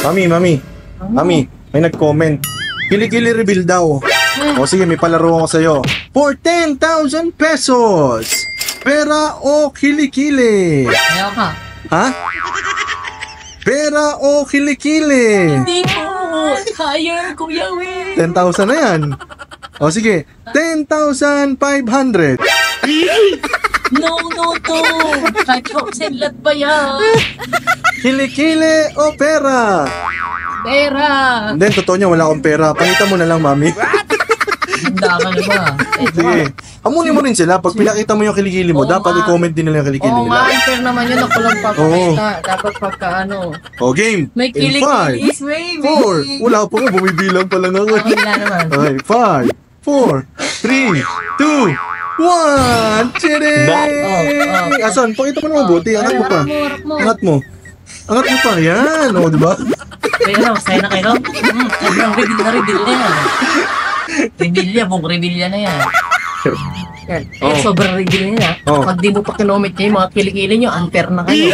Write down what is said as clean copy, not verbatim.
Mami, may nag-comment. Kilikili reveal daw. O sige, may palaro ako sa'yo. For 10,000 pesos! Pera o kilikili? Ayaw ka. Ha? Pera o kilikili? Hindi po. Higher, Kuya Will. 10,000 na yan. O sige, 10,500. No. Kahit lot ba yan? Kilikili o pera? Pera. Hindi, totoo niya, wala akong pera. Pangita mo na lang, mami. Handa ka na ba? Sige. Amunin mo rin sila. Pag pinakita mo yung kilikili mo, Oo dapat nga. i-comment din nila yung kilikili Oo nila. nga, unfair naman yun. Ako lang papakita. Dapat pagka ano. O, game. May In 5, kilig-kilis, baby. 4. Wala pa ko, bumibilang pa lang ako. Wala naman. Okay, 5, 4, 3, 2, 1. Chiri! Oh. Asan? Pakita mo naman buti. Angat mo pa. Harap mo. Angat mo. Angat mo pa. Yan. O, diba? Kaya na, masaya na kayo. Sobrang reveal na yan. Buong reveal na yan. Yan. Oh. Sobrang reveal na yan. Oh. Pag di mo pa kinomit niya yung mga kilikili nyo, unfair na kayo.